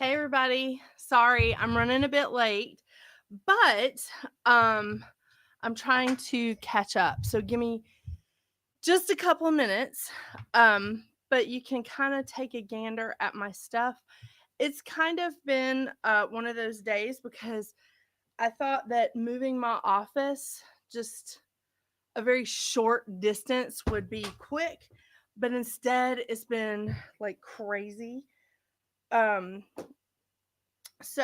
Hey everybody. Sorry, I'm running a bit late, but I'm trying to catch up. So give me just a couple of minutes. But you can kind of take a gander at my stuff. It's kind of been one of those days because I thought that moving my office just a very short distance would be quick, but instead it's been like crazy. Um so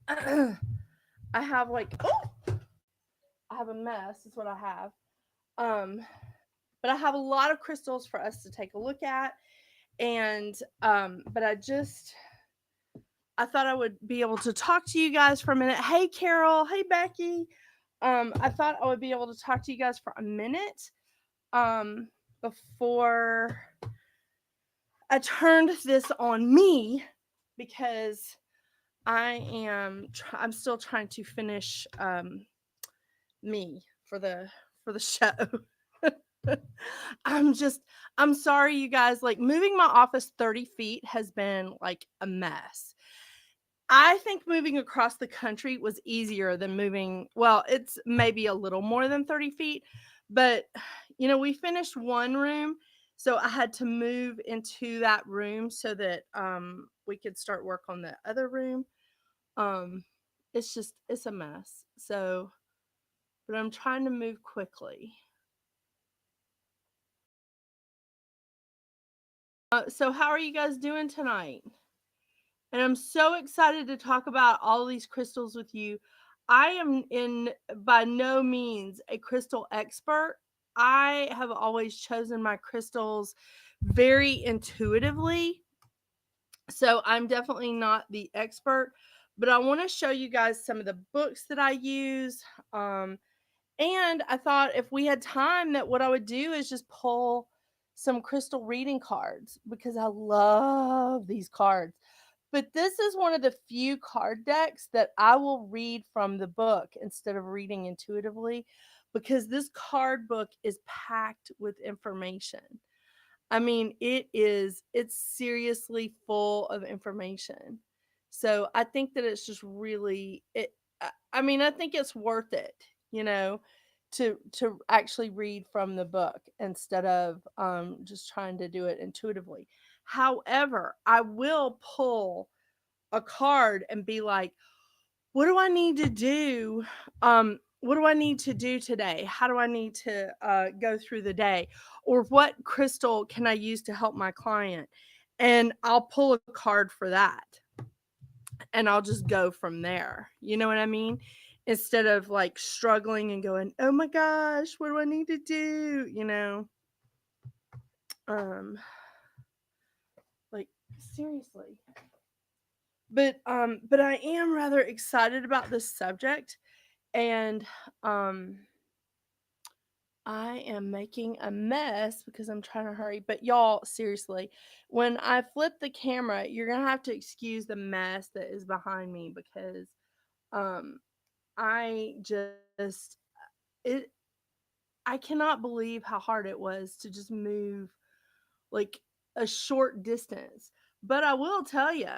I have I have a mess is what I have. Um but I have a lot of crystals for us to take a look at, and but I thought I would be able to talk to you guys for a minute. Hey Carol, hey Becky. I thought I would be able to talk to you guys for a minute before I turned this on me because I'm still trying to finish me for the show. I'm just I'm sorry you guys, like moving my office 30 feet has been like a mess. I think moving across the country was easier than moving, well, it's maybe a little more than 30 feet, but we finished one room, so I had to move into that room so that we could start work on the other room. Um it's a mess. So, but I'm trying to move quickly. So how are you guys doing tonight? And I'm so excited to talk about all these crystals with you. I am in by no means a crystal expert. I have always chosen my crystals very intuitively. So I'm definitely not the expert, but I want to show you guys some of the books that I use. Um, and I thought if we had time, that what I would do is just pull some crystal reading cards because I love these cards. But this is one of the few card decks that I will read from the book instead of reading intuitively, because this card book is packed with information. I mean, it's seriously full of information. So I think that it's just really it I mean, I think it's worth it, you know, to actually read from the book instead of just trying to do it intuitively. However, I will pull a card and be like, what do I need to do? What do I need to do today? How do I need to go through the day? Or what crystal can I use to help my client? And I'll pull a card for that and I'll just go from there. You know what I mean? Instead of like struggling and going, oh my gosh, what do I need to do? Um, like seriously. But I am rather excited about this subject, and um I am making a mess because I'm trying to hurry. But y'all, seriously, when I flip the camera, you're gonna have to excuse the mess that is behind me because um I just it I cannot believe how hard it was to just move like a short distance. But I will tell you,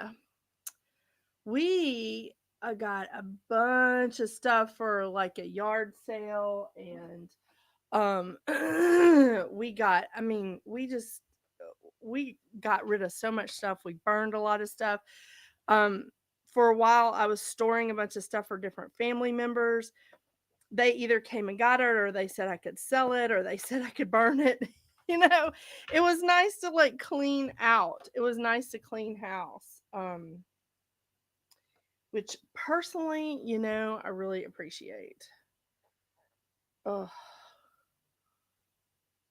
we got a bunch of stuff for like a yard sale, and we got, I mean, we got rid of so much stuff. We burned a lot of stuff. Um, for a while, I was storing a bunch of stuff for different family members. They either came and got it, or they said I could sell it, or they said I could burn it. you know, it was nice to like clean out. It was nice to clean house. Which personally, I really appreciate. Ugh.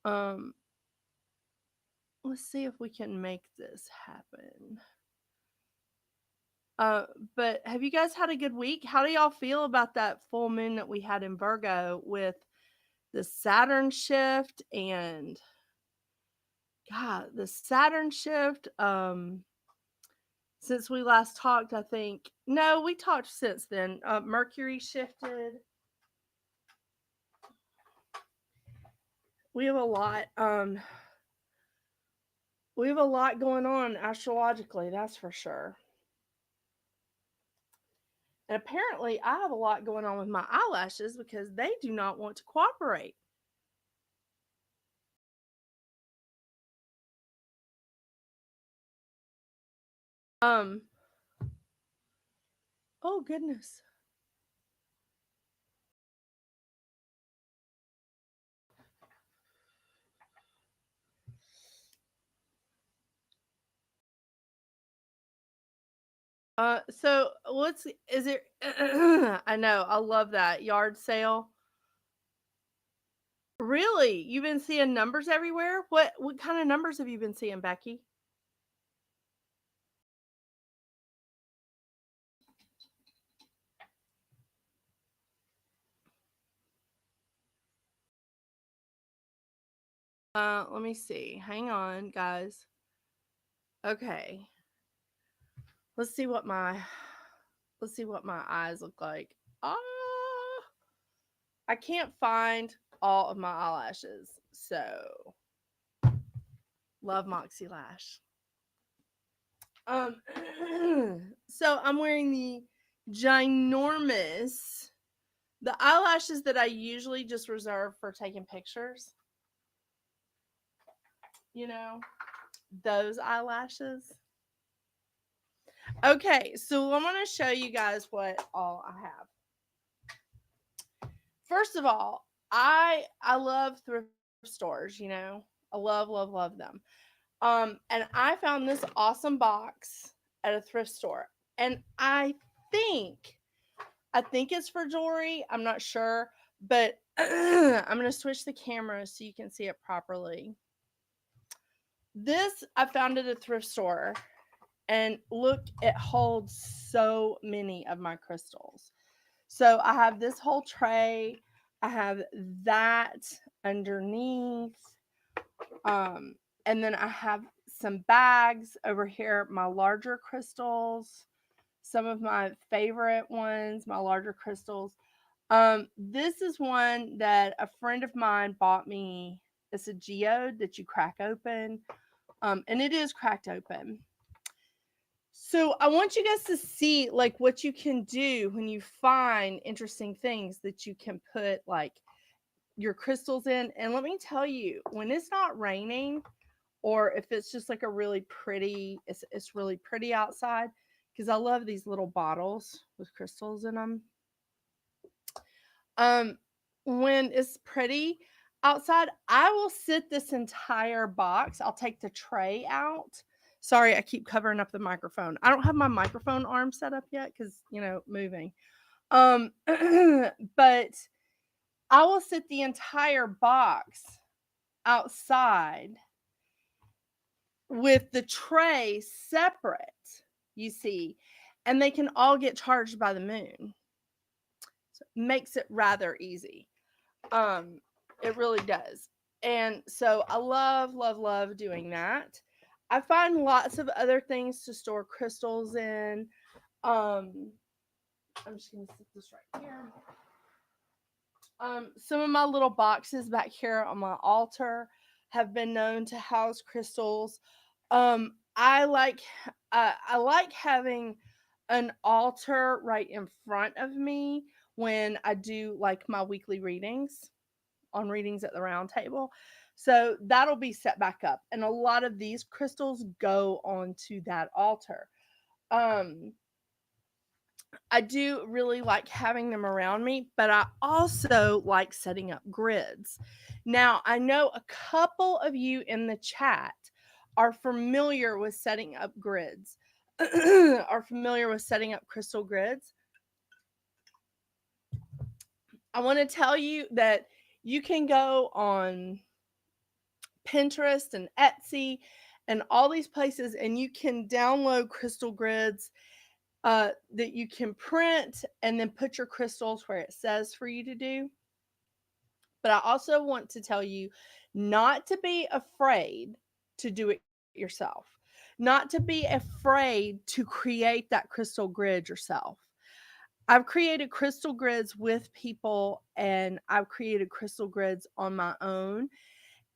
Um, let's see if we can make this happen. Uh, but have you guys had a good week? How do y'all feel about that full moon that we had in Virgo with the Saturn shift and God, the Saturn shift? Since we last talked, I think no, we talked since then. Mercury shifted. We have a lot. We have a lot going on astrologically, that's for sure. And apparently, I have a lot going on with my eyelashes because they do not want to cooperate. Um, oh goodness. So what's is it? I know, I love that yard sale. Really? You've been seeing numbers everywhere? What kind of numbers have you been seeing, Becky? Let me see. Hang on, guys. Okay. Let's see what my let's see what my eyes look like. Ah, I can't find all of my eyelashes. So, love Moxie Lash. Um so I'm wearing the ginormous the eyelashes that I usually just reserve for taking pictures. You know, those eyelashes. Okay, so I'm going to show you guys what all I have. First of all, I love thrift stores, you know. I love them. And I found this awesome box at a thrift store. And think I think it's for jewelry. I'm not sure, but I'm going to switch the camera so you can see it properly. This I found at a thrift store, and look, it holds so many of my crystals. So I have this whole tray. I have that underneath. And then I have some bags over here, my larger crystals, some of my favorite ones, my larger crystals. This is one that a friend of mine bought me. It's a geode that you crack open. And it is cracked open. So I want you guys to see like what you can do when you find interesting things that you can put like your crystals in. And let me tell you, when it's not raining, or if it's just like a really pretty, it's really pretty outside, because I love these little bottles with crystals in them. Um, when it's pretty outside, I will sit this entire box. I'll take the tray out. Sorry, I keep covering up the microphone. I don't have my microphone arm set up yet because, you know, moving. But I will sit the entire box outside with the tray separate, you see, and they can all get charged by the moon. So it makes it rather easy. Um, it really does. And so I love doing that. I find lots of other things to store crystals in. I'm just gonna sit this right here. Some of my little boxes back here on my altar have been known to house crystals. I like having an altar right in front of me when I do like my weekly readings on readings at the round table. So that'll be set back up. And a lot of these crystals go onto that altar. Um, I do really like having them around me, but I also like setting up grids. Now, I know a couple of you in the chat are familiar with setting up grids, are familiar with setting up crystal grids. I want to tell you that you can go on Pinterest and Etsy and all these places, and you can download crystal grids that you can print and then put your crystals where it says for you to do. But I also want to tell you not to be afraid to do it yourself, not to be afraid to create that crystal grid yourself. I've created crystal grids with people, and I've created crystal grids on my own.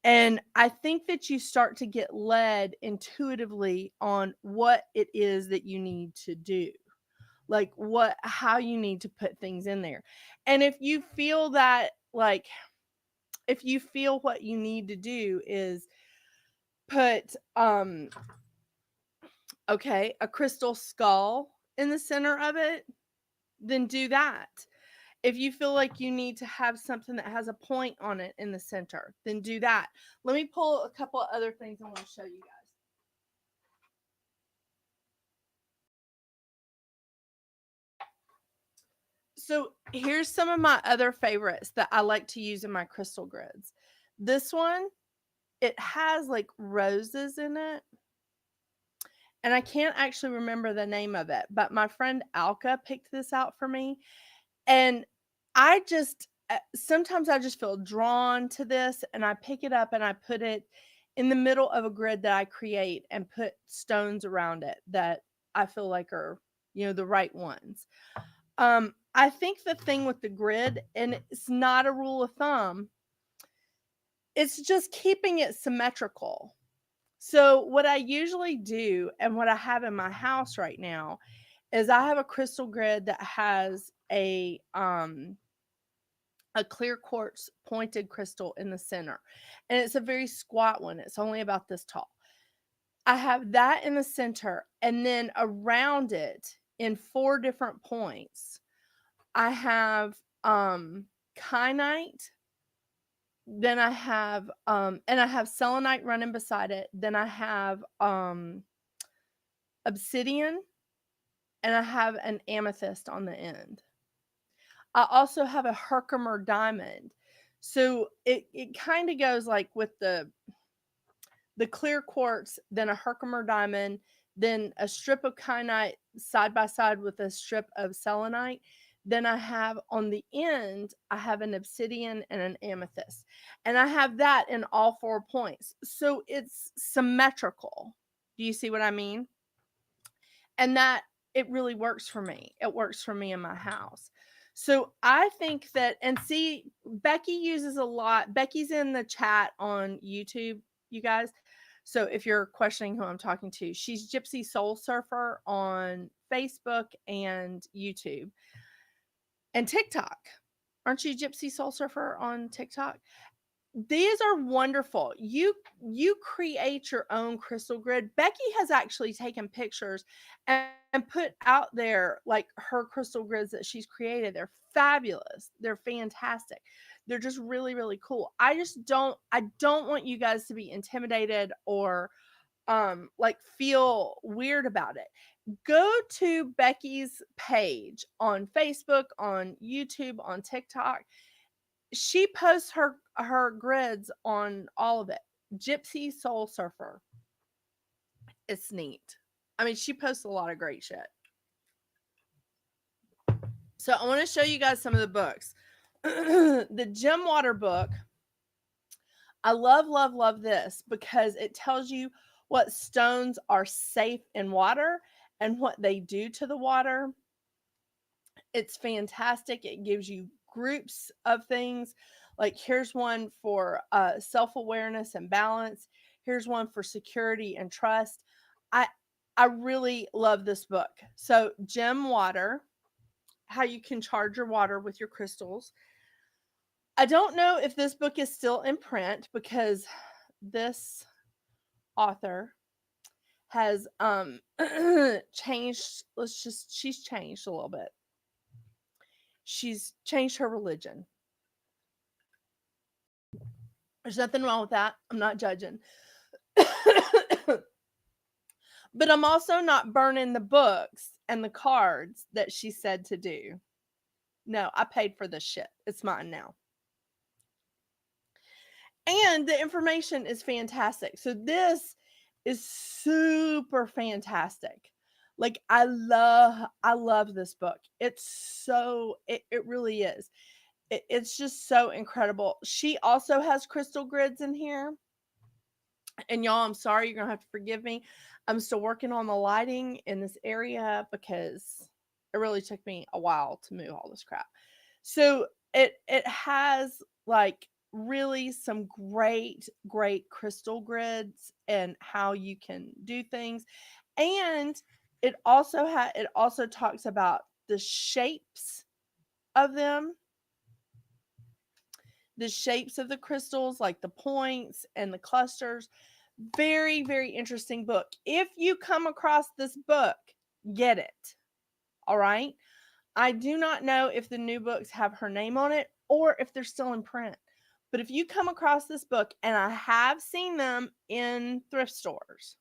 And I think that you start to get led intuitively on what it is that you need to do. like how you need to put things in there. And if you feel that, like, if you feel what you need to do is put okay, a crystal skull in the center of it, then do that. If you feel like you need to have something that has a point on it in the center, then do that. Let me pull a couple of other things I want to show you guys. So here's some of my other favorites that I like to use in my crystal grids. This one, it has like roses in it. And I can't actually remember the name of it, but my friend Alka picked this out for me. And I just, sometimes I just feel drawn to this, and I pick it up and I put it in the middle of a grid that I create and put stones around it that I feel like are, the right ones. I think the thing with the grid, and it's not a rule of thumb, it's just keeping it symmetrical. So what I usually do, and what I have in my house right now, is I have a crystal grid that has a clear quartz pointed crystal in the center. And it's a very squat one. It's only about this tall. I have that in the center, and then around it in 4 different points, I have kyanite, then I have and I have selenite running beside it, then I have obsidian, and I have an amethyst on the end. I also have a Herkimer diamond. So it kind of goes like with the clear quartz, then a Herkimer diamond, then a strip of kyanite side by side with a strip of selenite. Then I have on the end, I have an obsidian and an amethyst. And I have that in all 4 points. So it's symmetrical. Do you see what I mean? And that, it really works for me. It works for me in my house. So I think that, and see, Becky uses a lot. Becky's in the chat on YouTube, you guys. So if you're questioning who I'm talking to, she's Gypsy Soul Surfer on Facebook and YouTube and TikTok. Aren't you Gypsy Soul Surfer on TikTok? These are wonderful. You create your own crystal grid. Becky has actually taken pictures and put out there like her crystal grids that she's created. They're fabulous. They're fantastic. They're just really, really cool. I don't want you guys to be intimidated or like feel weird about it. Go to Becky's page on Facebook, on YouTube, on TikTok. She posts her grids on all of it. Gypsy Soul Surfer. It's neat. I mean, she posts a lot of great shit. So I want to show you guys some of the books. The Gem Water book. I love this because it tells you what stones are safe in water and what they do to the water. It's fantastic. It gives you groups of things. Like here's one for self-awareness and balance. Here's one for security and trust. I I really love this book. So Gem Water, how you can charge your water with your crystals. I don't know if this book is still in print because this author has changed. She's changed a little bit. She's changed her religion. There's nothing wrong with that. I'm not judging. But I'm also not burning the books and the cards that she said to do. No, I paid for this shit. It's mine now. And the information is fantastic. So this is super fantastic. Like I love this book. It really is. It's just so incredible. She also has crystal grids in here. And y'all, I'm sorry, you're gonna have to forgive me. I'm still working on the lighting in this area because it really took me a while to move all this crap. So it has like really some great crystal grids and how you can do things. And It also talks about the shapes of them, the shapes of the crystals, like the points and the clusters. Very, very interesting book. If you come across this book, get it. All right. I do not know if the new books have her name on it or if they're still in print. But if you come across this book, and I have seen them in thrift stores,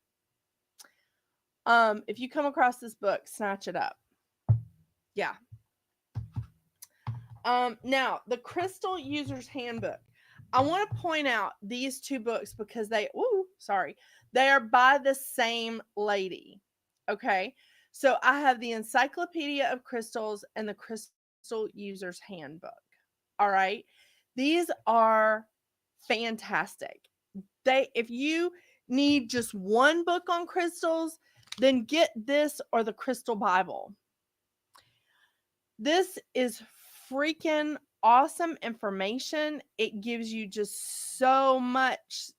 if you come across this book, snatch it up. Yeah. Now, the Crystal User's Handbook. I want to point out these two books because they are by the same lady. Okay. So I have the Encyclopedia of Crystals and the Crystal User's Handbook. All right. These are fantastic. If you need just one book on crystals, then get this or the Crystal Bible. This is freaking awesome information. It gives you just so much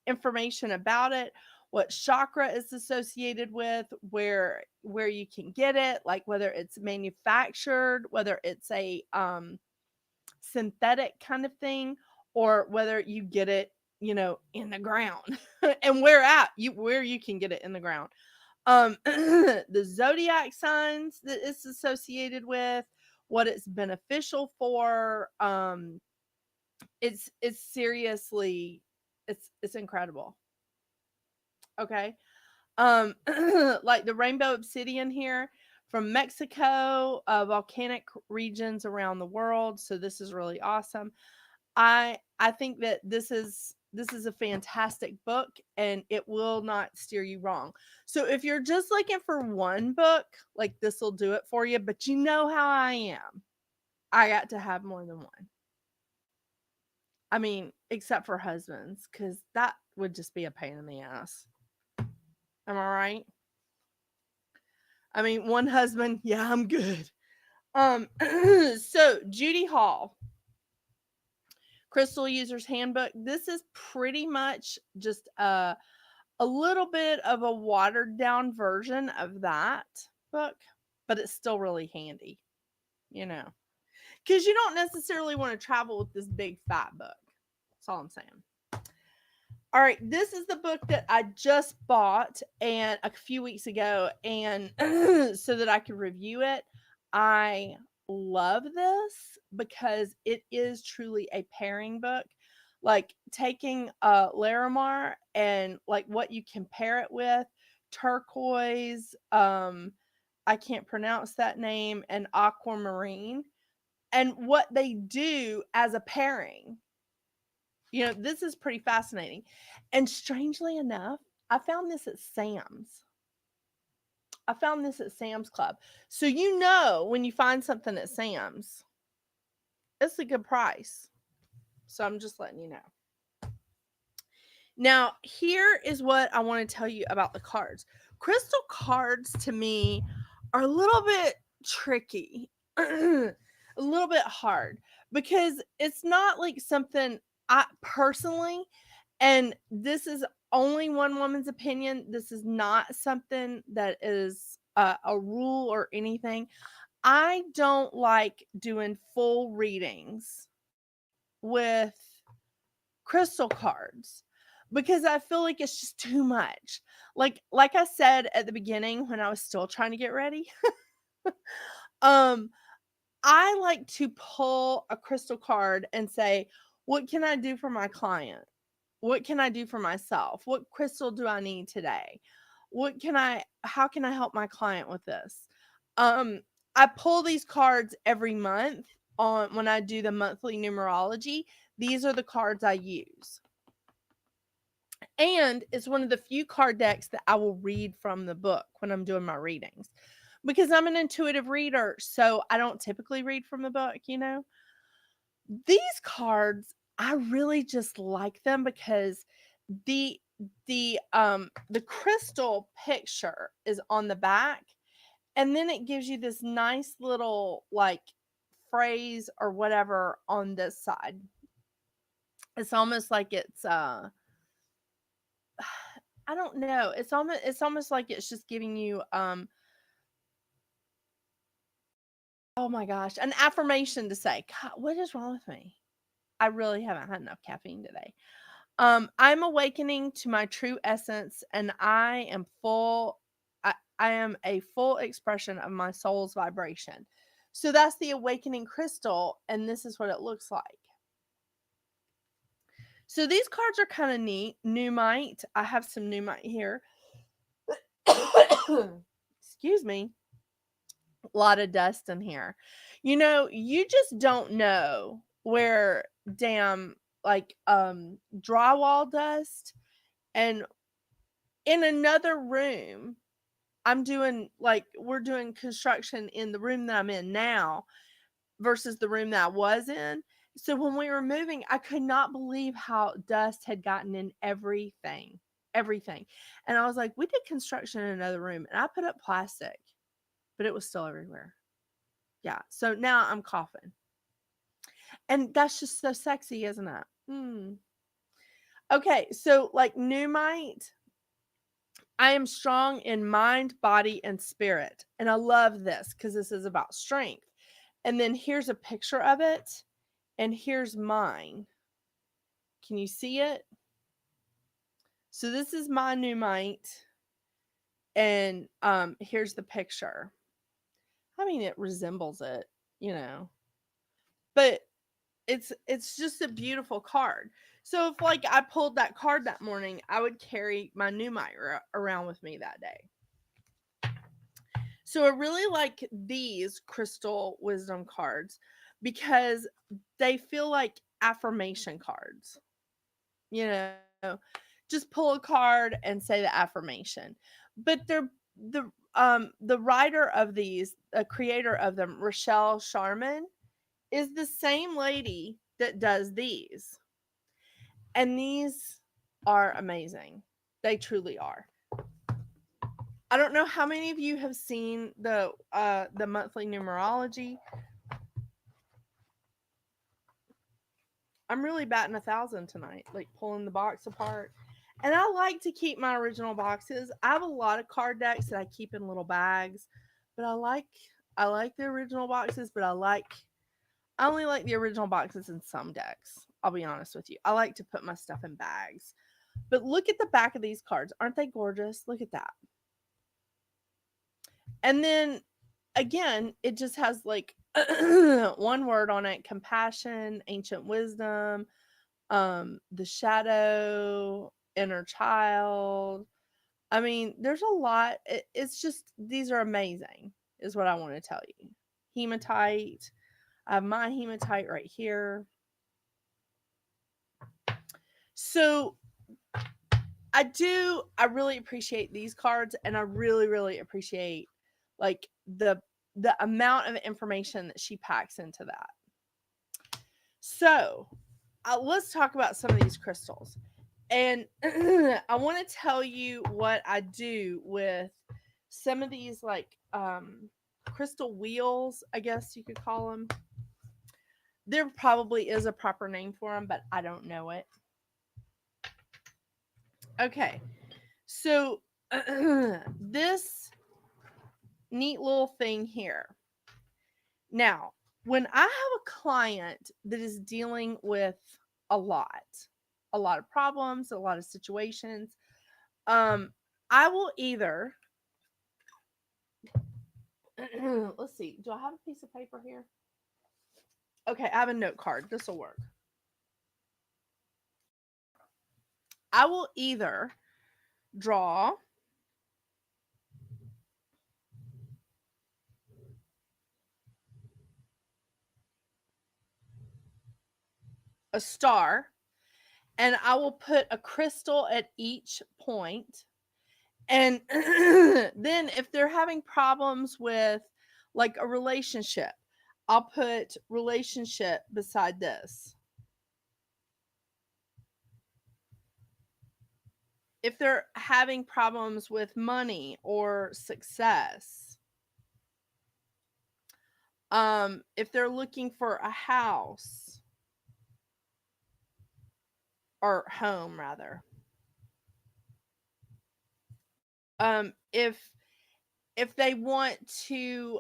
information about it, what chakra is associated with, where you can get it, like whether it's manufactured, whether it's a synthetic kind of thing, or whether you get it, in the ground, and where you can get it in the ground. The zodiac signs that it's associated with, what it's beneficial for. It's seriously, it's incredible. Okay. Like the rainbow obsidian here from Mexico, volcanic regions around the world. So this is really awesome. I think that this is a fantastic book, and it will not steer you wrong. So if you're just looking for one book, like, this will do it for you, but you know how I am. I got to have more than one. I mean, except for husbands, because that would just be a pain in the ass. Am I right? I mean, one husband, yeah, I'm good. So Judy Hall, Crystal User's Handbook. This is pretty much just a little bit of a watered down version of that book, but it's still really handy, because you don't necessarily want to travel with this big fat book. That's all I'm saying. All right, this is the book that I just bought and a few weeks ago, and so that I could review it. I love this because it is truly a pairing book. Like taking Larimar and like what you can pair it with, turquoise, I can't pronounce that name, and aquamarine, and what they do as a pairing. This is pretty fascinating. And strangely enough, I found this at Sam's. I found this at Sam's Club. So when you find something at Sam's, it's a good price. So I'm just letting you know. Now, here is what I want to tell you about the cards. Crystal cards to me are a little bit tricky. A little bit hard, because it's not like something I personally, and this is only one woman's opinion, this is not something that is a rule or anything. I don't like doing full readings with crystal cards because I feel like it's just too much. Like I said at the beginning when I was still trying to get ready, I like to pull a crystal card and say, what can I do for my client? What can I do for myself? What crystal do I need today? How can I help my client with this? I pull these cards every month when I do the monthly numerology. These are the cards I use. And it's one of the few card decks that I will read from the book when I'm doing my readings, because I'm an intuitive reader. So I don't typically read from the book, These cards, I really just like them because the crystal picture is on the back, and then it gives you this nice little like phrase or whatever on this side. It's almost like it's I don't know. It's almost like it's just giving you oh my gosh, an affirmation to say, God, what is wrong with me? I really haven't had enough caffeine today. I'm awakening to my true essence, and I am a full expression of my soul's vibration. So that's the awakening crystal, and this is what it looks like. So these cards are kind of neat. Pneumite. I have some pneumite here. Excuse me. A lot of dust in here. You just don't know where damn like drywall dust and in another room. We're doing construction in the room that I'm in now versus the room that I was in. So when we were moving, I could not believe how dust had gotten in everything. Everything. And I was like, we did construction in another room and I put up plastic, but it was still everywhere. Yeah. So now I'm coughing. And that's just so sexy, isn't it? Okay. So, like Pneumite, I am strong in mind, body, and spirit. And I love this because this is about strength. And then here's a picture of it. And here's mine. Can you see it? So this is my Pneumite. And here's the picture. I mean, it resembles it, you know. But it's just a beautiful card. So if like I pulled that card that morning, I would carry my Pneumite around with me that day. So I really like these crystal wisdom cards because they feel like affirmation cards. You know, just pull a card and say the affirmation. But the writer of these, the creator of them, Rochelle Sharman, is the same lady that does these. And these are amazing. They truly are. I don't know how many of you have seen the monthly numerology. I'm really batting 1,000 tonight, like pulling the box apart. And I like to keep my original boxes. I have a lot of card decks that I keep in little bags, but I like the original boxes, but I only like the original boxes in some decks. I'll be honest with you. I like to put my stuff in bags. But look at the back of these cards. Aren't they gorgeous? Look at that. And then again, it just has like one word on it: compassion, ancient wisdom, the shadow, inner child. I mean, there's a lot. It's just, these are amazing, is what I want to tell you. Hematite. I have my hematite right here. So I really appreciate these cards, and I really, really appreciate like the amount of information that she packs into that. So let's talk about some of these crystals. And I want to tell you what I do with some of these, like crystal wheels, I guess you could call them. There probably is a proper name for them, but I don't know it. Okay. So this neat little thing here. Now, when I have a client that is dealing with a lot, a lot of problems, a lot of situations, I will either let's see, do I have a piece of paper here? Okay, I have a note card. This will work. I will either draw a star, and I will put a crystal at each point. And then if they're having problems with like a relationship, I'll put relationship beside this. If they're having problems with money or success, if they're looking for a house or home rather, If they want to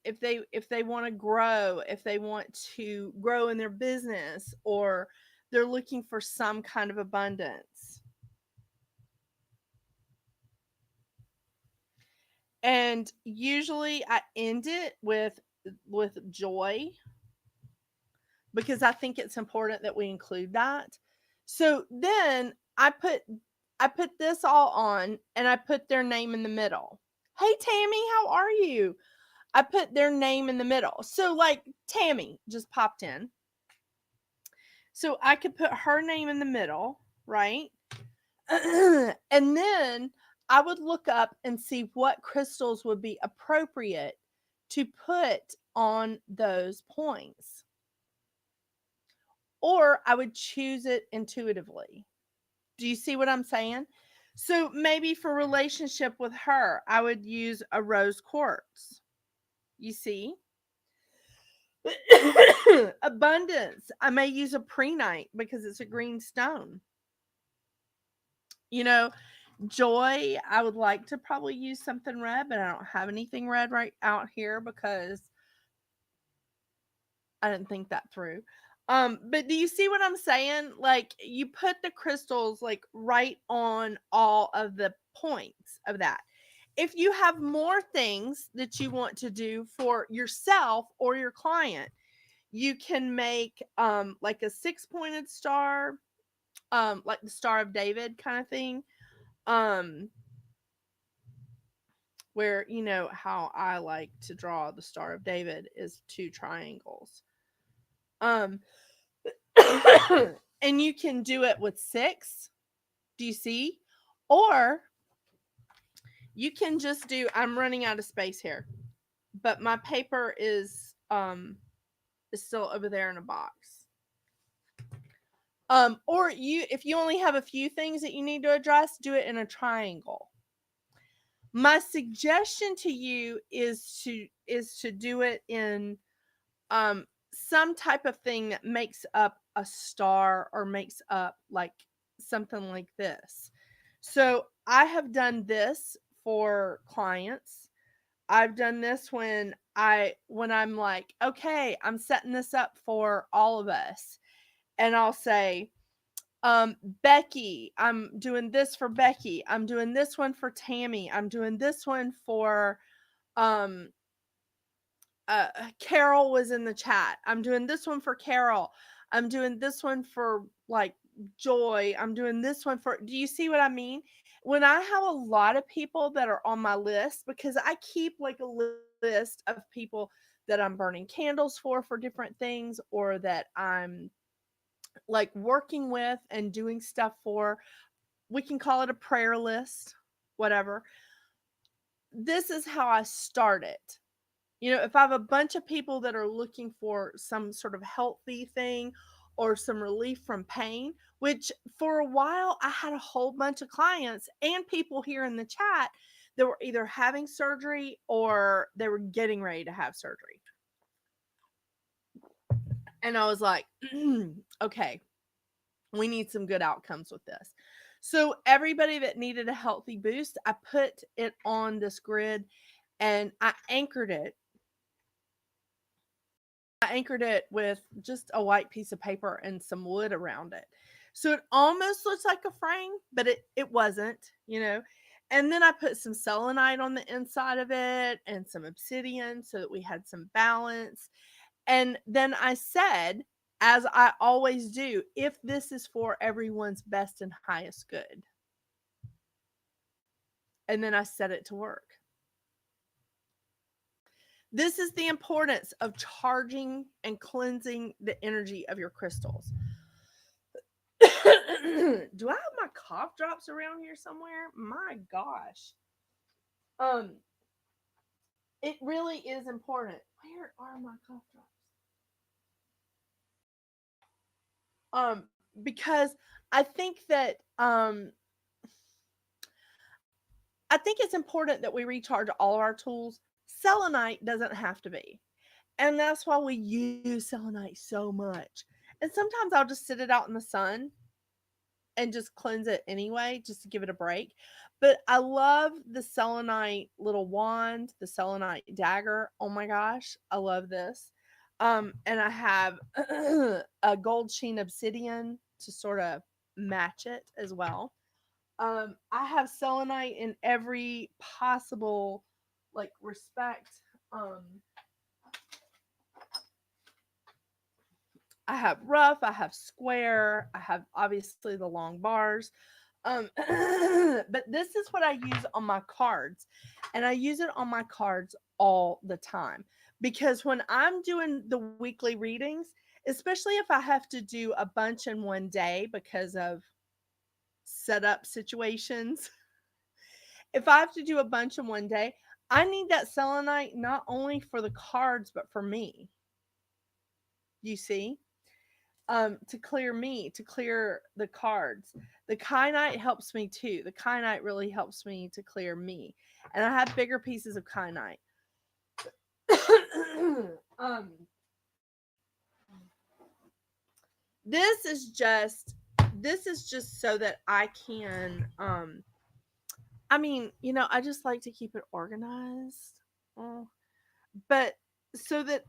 if they want to grow, if they want to grow in their business, or they're looking for some kind of abundance. And usually I end it with joy, because I think it's important that we include that. So then I put this all on, and I put their name in the middle. Hey Tammy, how are you? I put their name in the middle. So like Tammy just popped in. So I could put her name in the middle, right? And then I would look up and see what crystals would be appropriate to put on those points. Or I would choose it intuitively. Do you see what I'm saying? So maybe for relationship with her, I would use a rose quartz. You see? Abundance, I may use a prehnite because it's a green stone. You know, joy, I would like to probably use something red, but I don't have anything red right out here because I didn't think that through. But do you see what I'm saying? Like, you put the crystals like right on all of the points of that. If you have more things that you want to do for yourself or your client, you can make like a six-pointed star, like the Star of David kind of thing. Um where, you know how I like to draw the Star of David is two triangles. Um and you can do it with six. Do you see? Or you can just do, I'm running out of space here, but my paper is still over there in a box. Or you, if you only have a few things that you need to address, do it in a triangle. My suggestion to you is to do it in some type of thing that makes up a star, or makes up like something like this. So I have done this for clients. I've done this when I'm like, okay, I'm setting this up for all of us. And I'll say, Becky, I'm doing this for Becky. I'm doing this one for Tammy. I'm doing this one for um Carol was in the chat. I'm doing this one for Carol. I'm doing this one for like Joy. I'm doing this one for, do you see what I mean? When I have a lot of people that are on my list, because I keep like a list of people that I'm burning candles for different things, or that I'm like working with and doing stuff for. We can call it a prayer list, whatever. This is how I start it. You know, if I have a bunch of people that are looking for some sort of healthy thing or some relief from pain, which for a while I had a whole bunch of clients and people here in the chat that were either having surgery or they were getting ready to have surgery. And I was like, okay, we need some good outcomes with this. So everybody that needed a healthy boost, I put it on this grid and I anchored it. I anchored it with just a white piece of paper and some wood around it. So it almost looks like a frame, but it wasn't, you know. And then I put some selenite on the inside of it and some obsidian so that we had some balance. And then I said, as I always do, if this is for everyone's best and highest good. And then I set it to work. This is the importance of charging and cleansing the energy of your crystals. Do I have my cough drops around here somewhere? My gosh. Um, it really is important. Where are my cough drops? Because I think that I think it's important that we recharge all of our tools. Selenite doesn't have to be. And that's why we use selenite so much. And sometimes I'll just sit it out in the sun and just cleanse it anyway, just to give it a break. But I love the selenite little wand, the selenite dagger. Oh my gosh, I love this. And I have a gold sheen obsidian to sort of match it as well. I have selenite in every possible like respect. Um, I have rough, I have square, I have obviously the long bars. But this is what I use on my cards. And I use it on my cards all the time. Because when I'm doing the weekly readings, especially if I have to do a bunch in one day because of setup situations, if I have to do a bunch in one day, I need that selenite not only for the cards, but for me. You see? To clear me, to clear the cards. The kyanite helps me too. The kyanite really helps me to clear me. And I have bigger pieces of kyanite. um, this is just so that I can I mean, I just like to keep it organized. Uh, but so that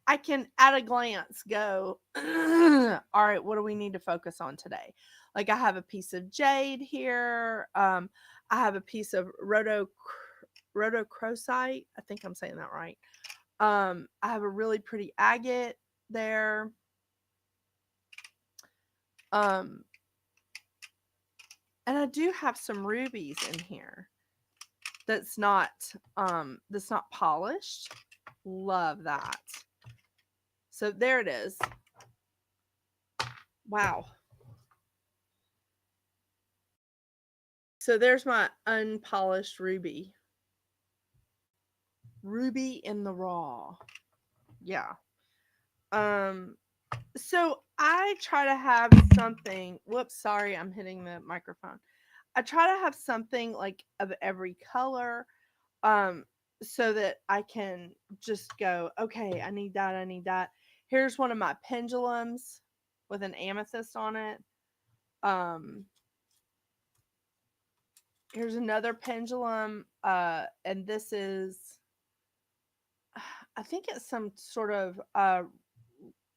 I can at a glance go, all right, what do we need to focus on today? Like I have a piece of jade here. I have a piece of rhodochrosite. I think I'm saying that right. I have a really pretty agate there. Um, and I do have some rubies in here that's not polished. Love that. So there it is. Wow. So there's my unpolished ruby. Ruby in the raw. Yeah. So I try to have something. Whoops, sorry, I'm hitting the microphone. I try to have something like of every color. Um, so that I can just go, okay, I need that, I need that. Here's one of my pendulums with an amethyst on it. Um, here's another pendulum, and this is, I think it's some sort of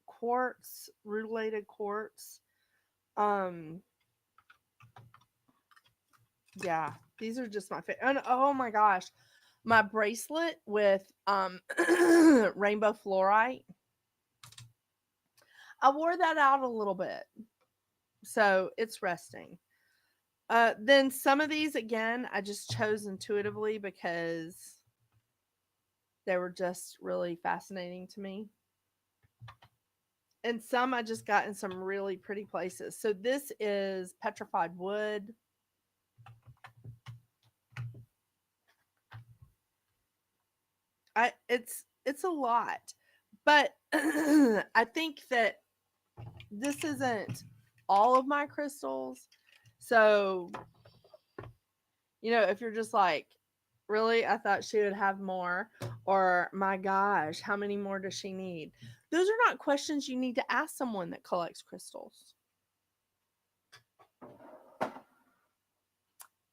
quartz, rutilated quartz. Um, yeah, these are just my favorite. And oh my gosh, my bracelet with rainbow fluorite. I wore that out a little bit, so it's resting. Then some of these again, I just chose intuitively because they were just really fascinating to me. And some I just got in some really pretty places. So this is petrified wood. It's a lot. But I think that this isn't all of my crystals. So, if you're just like, really, I thought she would have more, or my gosh, how many more does she need? Those are not questions you need to ask someone that collects crystals.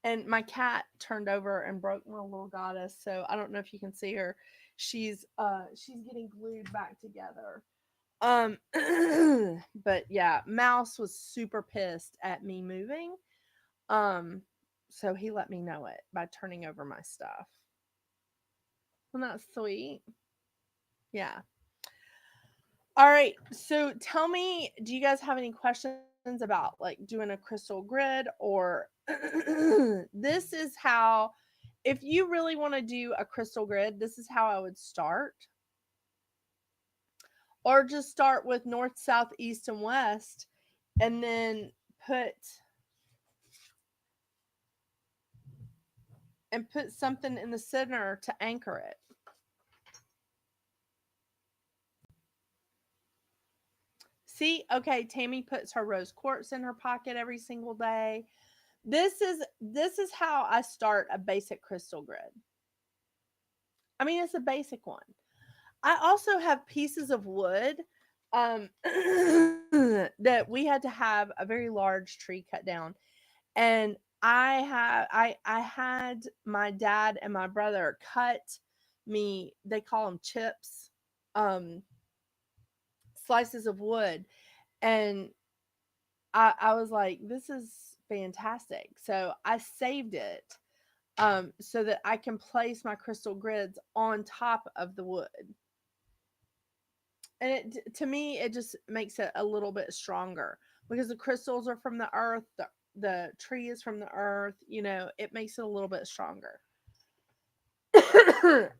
And my cat turned over and broke my little goddess, so I don't know if you can see her. She's getting glued back together. But yeah, Mouse was super pissed at me moving. Um, so he let me know it by turning over my stuff. Well, that's sweet. Yeah. All right. So tell me, do you guys have any questions about like doing a crystal grid, or this is how, if you really want to do a crystal grid, this is how I would start. Or just start with north, south, east, and west, and then put something in the center to anchor it. See, okay, Tammy puts her rose quartz in her pocket every single day. This is how I start a basic crystal grid. I mean, it's a basic one. I also have pieces of wood that we had to have a very large tree cut down, and I had my dad and my brother cut me, they call them chips, um slices of wood, and I was like, this is fantastic. So I saved it, so that I can place my crystal grids on top of the wood. And to me, it just makes it a little bit stronger because the crystals are from the earth, the tree is from the earth, it makes it a little bit stronger.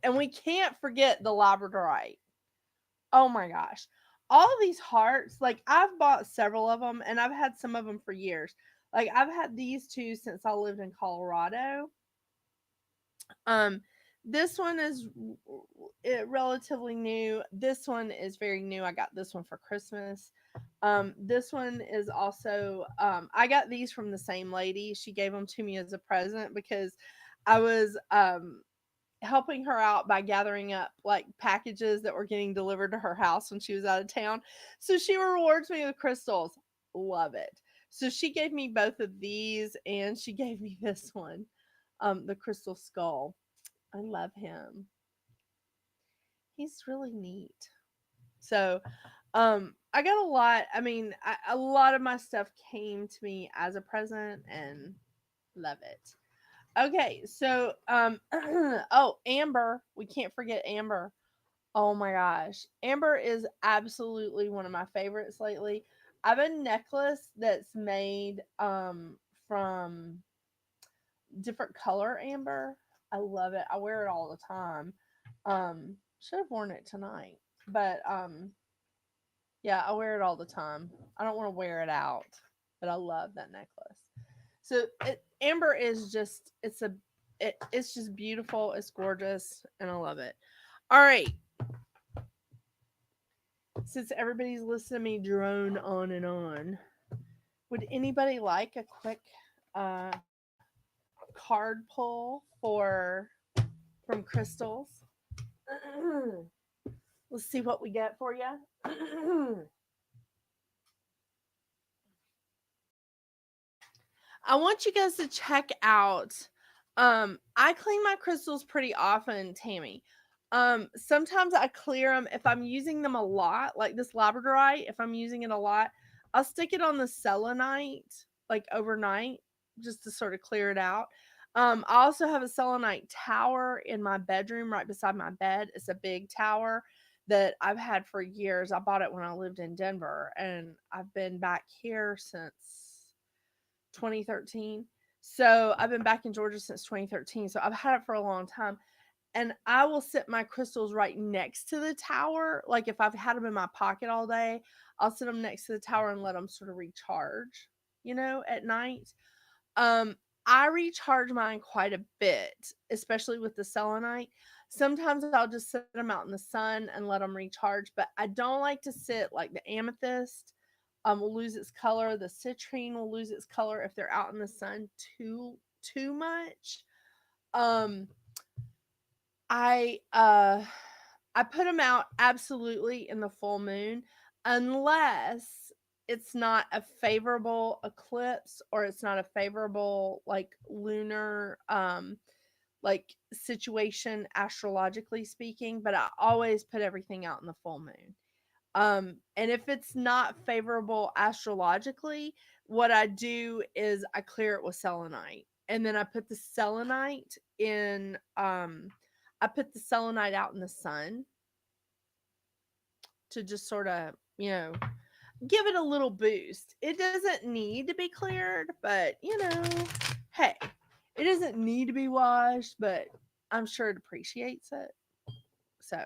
And we can't forget the labradorite. Oh my gosh. All of these hearts, like I've bought several of them and I've had some of them for years. Like I've had these two since I lived in Colorado. Um this one is relatively new. This one is very new. I got this one for Christmas. This one is also I got these from the same lady. She gave them to me as a present because I was helping her out by gathering up like packages that were getting delivered to her house when she was out of town. So she rewards me with crystals. Love it. So she gave me both of these and she gave me this one, the crystal skull. I love him. He's really neat. So, I got a lot. I mean, a lot of my stuff came to me as a present and love it. Okay, so oh, Amber, we can't forget Amber. Oh my gosh. Amber is absolutely one of my favorites lately. I have a necklace that's made from different color amber. I love it. I wear it all the time. Should have worn it tonight. But yeah, I wear it all the time. I don't want to wear it out, but I love that necklace. So amber is just it's just beautiful. It's gorgeous, and I love it. All right, since everybody's listening to me drone on and on, would anybody like a quick uh, card pull from crystals? Let's see what we get for you. I want you guys to check out. I clean my crystals pretty often, Tammy. Sometimes I clear them if I'm using them a lot, like this labradorite. If I'm using it a lot, I'll stick it on the selenite like overnight just to sort of clear it out. I also have a selenite tower in my bedroom right beside my bed. It's a big tower that I've had for years. I bought it when I lived in Denver, and I've been back here since 2013. So I've been back in Georgia since 2013. So I've had it for a long time. And I will sit my crystals right next to the tower. Like if I've had them in my pocket all day, I'll sit them next to the tower and let them sort of recharge, at night. Um, I recharge mine quite a bit, especially with the selenite. Sometimes I'll just sit them out in the sun and let them recharge, but I don't like to sit like the amethyst will lose its color. The citrine will lose its color if they're out in the sun too much. Um, I I put them out absolutely in the full moon unless it's not a favorable eclipse or it's not a favorable like lunar like situation astrologically speaking, but I always put everything out in the full moon. And if it's not favorable astrologically, what I do is I clear it with selenite. And then I put the selenite in I put the selenite out in the sun to just sort of, give it a little boost. It doesn't need to be cleared, but hey, it doesn't need to be washed, but I'm sure it appreciates it. So,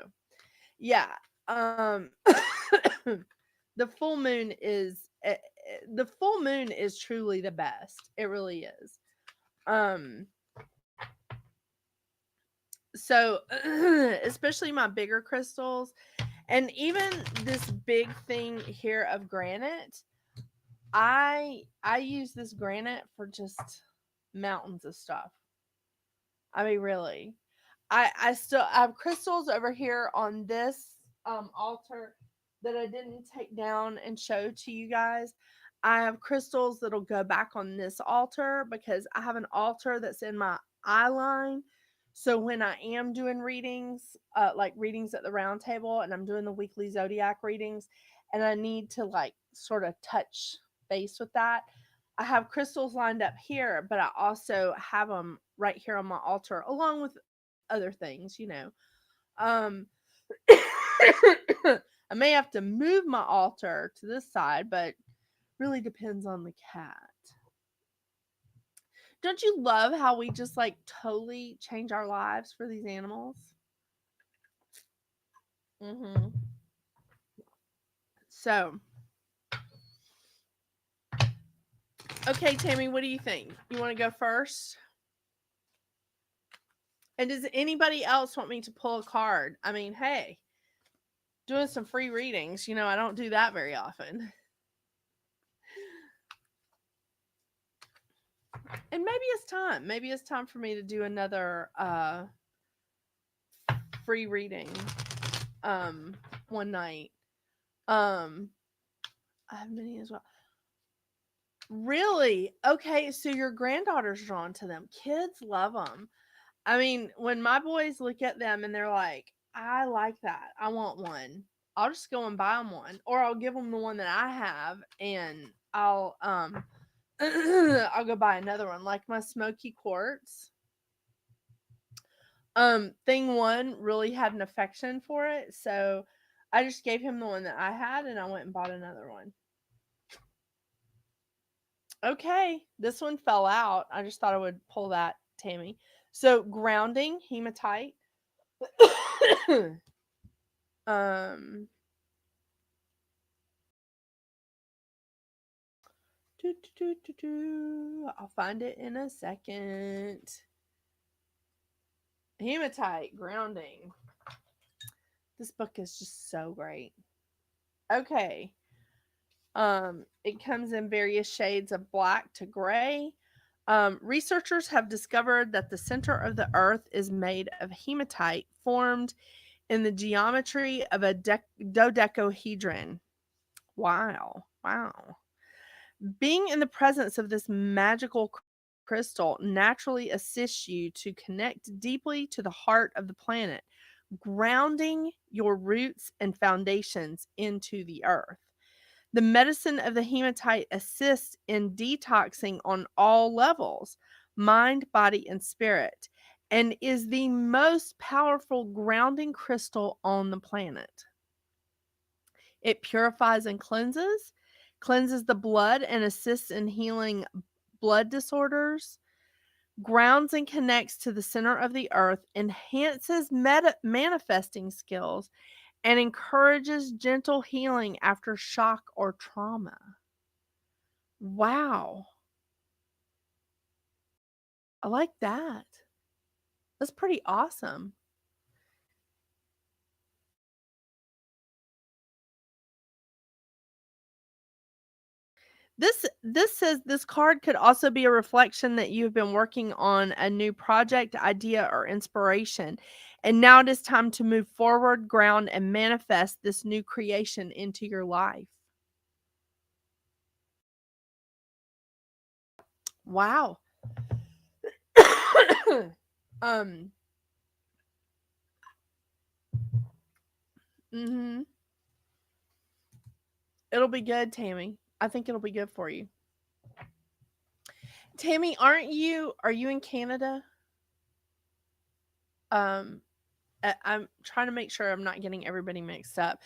yeah. Um the full moon is the full moon is truly the best. It really is. Um so especially my bigger crystals and even this big thing here of granite, I use this granite for just mountains of stuff. I mean, really. I have crystals over here on this altar that I didn't take down and show to you guys. I have crystals that'll go back on this altar because I have an altar that's in my eye line. So when I am doing readings, like readings at the round table, and I'm doing the weekly zodiac readings, and I need to like sort of touch base with that, I have crystals lined up here, but I also have them right here on my altar, along with other things. Um, I may have to move my altar to this side, but really depends on the cat. Don't you love how we just like totally change our lives for these animals? Mm-hmm. So, okay, Tammy, what do you think? You want to go first? And does anybody else want me to pull a card? I mean, hey, doing some free readings. I don't do that very often. And maybe it's time. Maybe it's time for me to do another free reading one night. I have many as well. Really? Okay, so your granddaughter's drawn to them. Kids love them. I mean, when my boys look at them and they're like, I like that. I want one. I'll just go and buy them one, or I'll give them the one that I have, and I'll I'll go buy another one, like my smoky quartz. Thing one really had an affection for it, so I just gave him the one that I had, and I went and bought another one. Okay, this one fell out. I just thought I would pull that, Tammy. So grounding, hematite. um I'll find it in a second. Hematite, grounding. This book is just so great. Okay. It comes in various shades of black to gray. Researchers have discovered that the center of the earth is made of hematite formed in the geometry of a dodecahedron. Wow. Being in the presence of this magical crystal naturally assists you to connect deeply to the heart of the planet, grounding your roots and foundations into the earth. The medicine of the hematite assists in detoxing on all levels, mind, body, and spirit, and is the most powerful grounding crystal on the planet. It purifies and cleanses the blood and assists in healing blood disorders, grounds and connects to the center of the earth, enhances manifesting skills, and encourages gentle healing after shock or trauma. Wow. I like that. That's pretty awesome. This says this card could also be a reflection that you've been working on a new project, idea, or inspiration. And now it is time to move forward, ground, and manifest this new creation into your life. Wow. um mhm. It'll be good, Tammy. I think it'll be good for you. Tammy, are you in Canada? Um I'm trying to make sure I'm not getting everybody mixed up.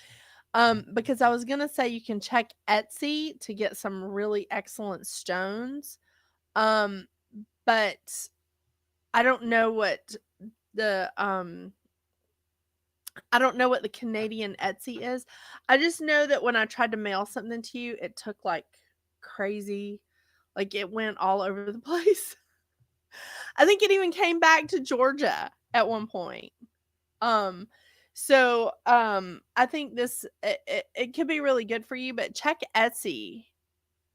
Because I was gonna say you can check Etsy to get some really excellent stones. Um, but I don't know what the I don't know what the Canadian Etsy is. I just know that when I tried to mail something to you, it took like crazy. Like it went all over the place. I think it even came back to Georgia at one point. Um, I think it could be really good for you, but check Etsy.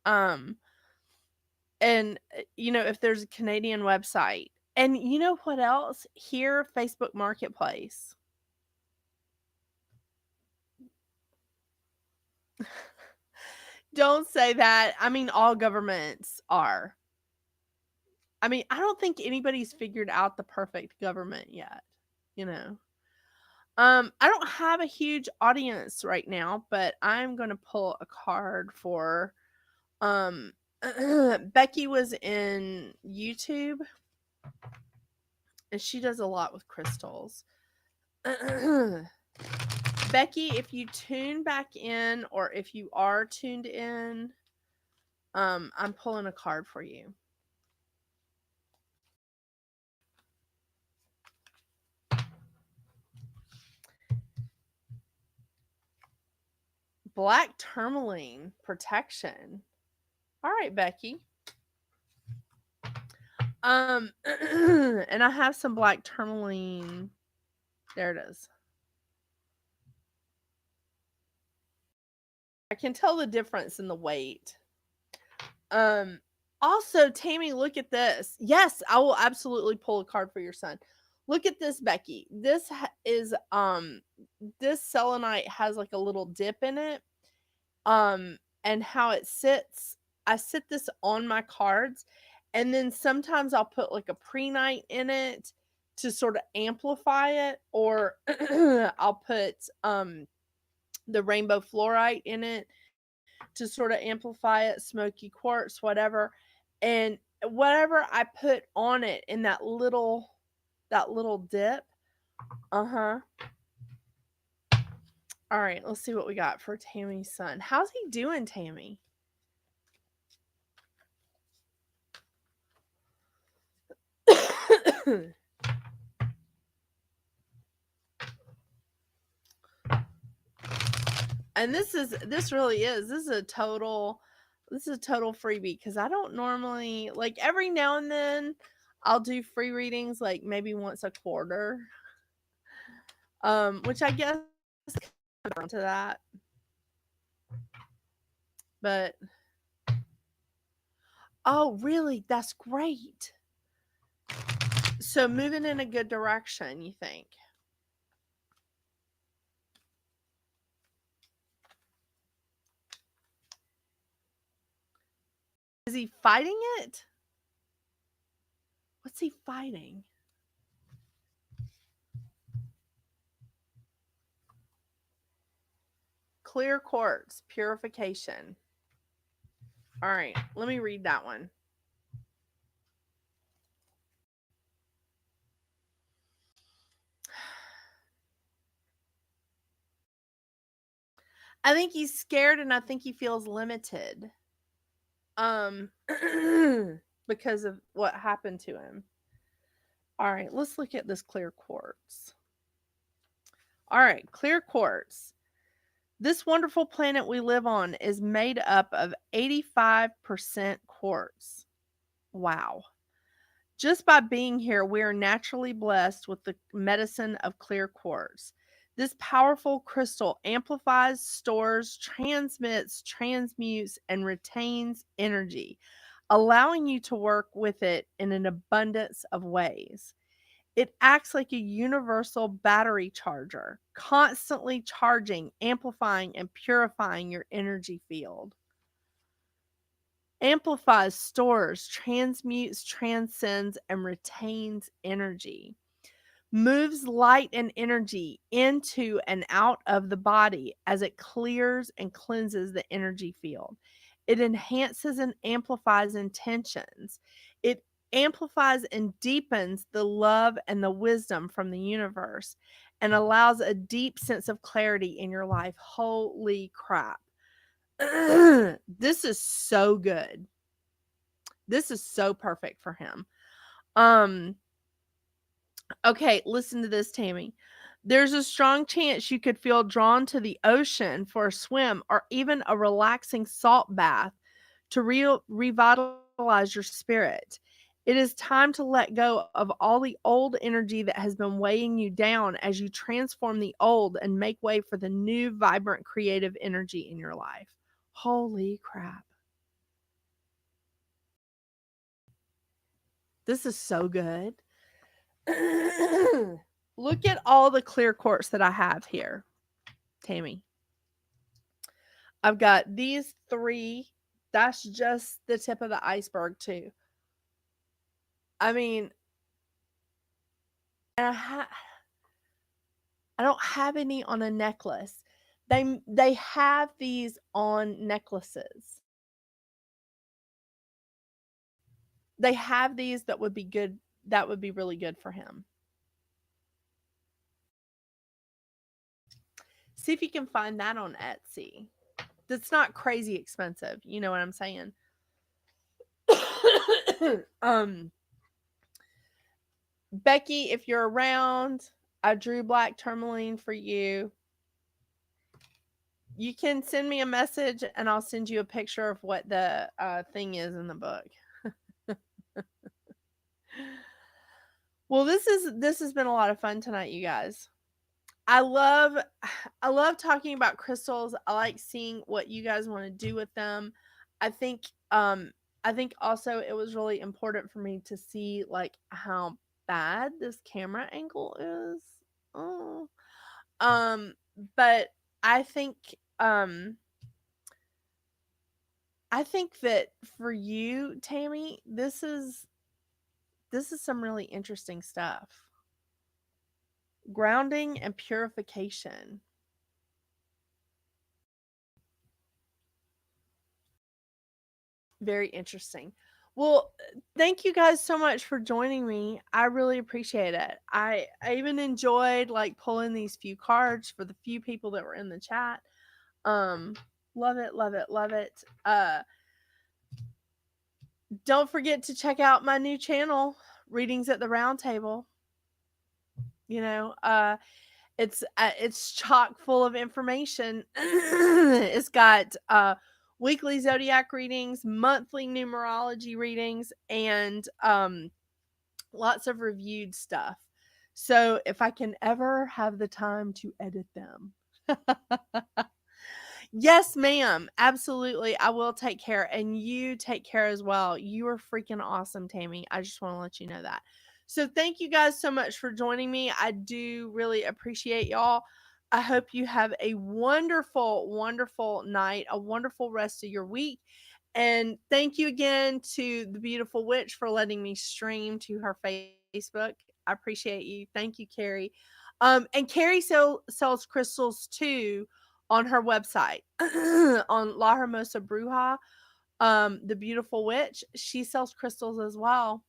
Um, and if there's a Canadian website. And you know what else? Here, Facebook Marketplace. Don't say that. I mean, all governments are. I mean, I don't think anybody's figured out the perfect government yet, you know. I don't have a huge audience right now, but I'm going to pull a card for um Becky was in YouTube and she does a lot with crystals. Becky, if you tune back in or if you are tuned in, I'm pulling a card for you. Black tourmaline protection. All right, Becky. And I have some black tourmaline. There it is. I can tell the difference in the weight. Also, Tammy, look at this. Yes, I will absolutely pull a card for your son. Look at this, Becky. This is this selenite has like a little dip in it. And how it sits, I sit this on my cards, and then sometimes I'll put like a pre-night in it to sort of amplify it, or I'll put the rainbow fluorite in it to sort of amplify it, smoky quartz, whatever. And whatever I put on it in that little dip. Uh-huh. All right, let's see what we got for Tammy's son. How's he doing, Tammy? And this is a total freebie because I don't normally, like, every now and then I'll do free readings like maybe once a quarter. Which I guess comes to that. But oh, really? That's great. So moving in a good direction, you think? Is he fighting it? What's he fighting? Clear quartz, purification. All right, let me read that one. I think he's scared and I think he feels limited. Because of what happened to him. All right, let's look at this clear quartz. All right, clear quartz. This wonderful planet we live on is made up of 85% quartz. Wow. Just by being here, we are naturally blessed with the medicine of clear quartz. This powerful crystal amplifies, stores, transmits, transmutes, and retains energy, allowing you to work with it in an abundance of ways. It acts like a universal battery charger, constantly charging, amplifying, and purifying your energy field. Amplifies, stores, transmutes, transcends, and retains energy. Moves light and energy into and out of the body as it clears and cleanses the energy field. It enhances and amplifies intentions. It amplifies and deepens the love and the wisdom from the universe and allows a deep sense of clarity in your life. Holy crap. This is so good. This is so perfect for him. Okay, listen to this, Tammy. There's a strong chance you could feel drawn to the ocean for a swim or even a relaxing salt bath to revitalize your spirit. It is time to let go of all the old energy that has been weighing you down as you transform the old and make way for the new, vibrant, creative energy in your life. Holy crap. This is so good. Look at all the clear quartz that I have here, Tammy. I've got these 3. That's just the tip of the iceberg too. I mean, I don't have any on a necklace. They have these on necklaces. They have these that would be good. That would be really good for him. See if you can find that on Etsy. That's not crazy expensive. You know what I'm saying? um, Becky, if you're around, I drew black tourmaline for you. You can send me a message and I'll send you a picture of what the thing is in the book. Well, this has been a lot of fun tonight, you guys. I love talking about crystals. I like seeing what you guys want to do with them. I think I think also it was really important for me to see like how bad this camera angle is. Oh. But I think um I think that for you, Tammy, this is some really interesting stuff. Grounding and purification. Very interesting. Well, thank you guys so much for joining me. I really appreciate it. I even enjoyed like pulling these few cards for the few people that were in the chat. Um love it, love it, love it. Don't forget to check out my new channel, Readings at the Round Table. You know, it's chock full of information. It's got weekly zodiac readings, monthly numerology readings, and lots of reviewed stuff. So if I can ever have the time to edit them. Yes, ma'am. Absolutely. I will take care. And you take care as well. You are freaking awesome, Tammy. I just want to let you know that. So thank you guys so much for joining me. I do really appreciate y'all. I hope you have a wonderful, wonderful night, a wonderful rest of your week. And thank you again to the beautiful witch for letting me stream to her Facebook. I appreciate you. Thank you, Carrie. And Carrie sells crystals too on her website on La Hermosa Bruja, the beautiful witch. She sells crystals as well.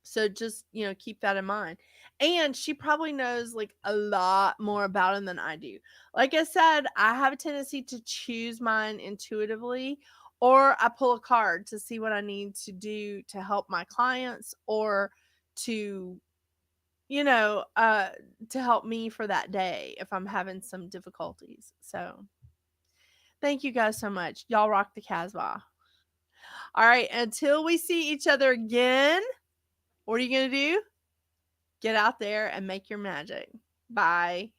So just, keep that in mind. And she probably knows like a lot more about them than I do. Like I said, I have a tendency to choose mine intuitively, or I pull a card to see what I need to do to help my clients, or to to help me for that day if I'm having some difficulties. So thank you guys so much. Y'all rock the Casbah. All right, until we see each other again, what are you going to do? Get out there and make your magic. Bye.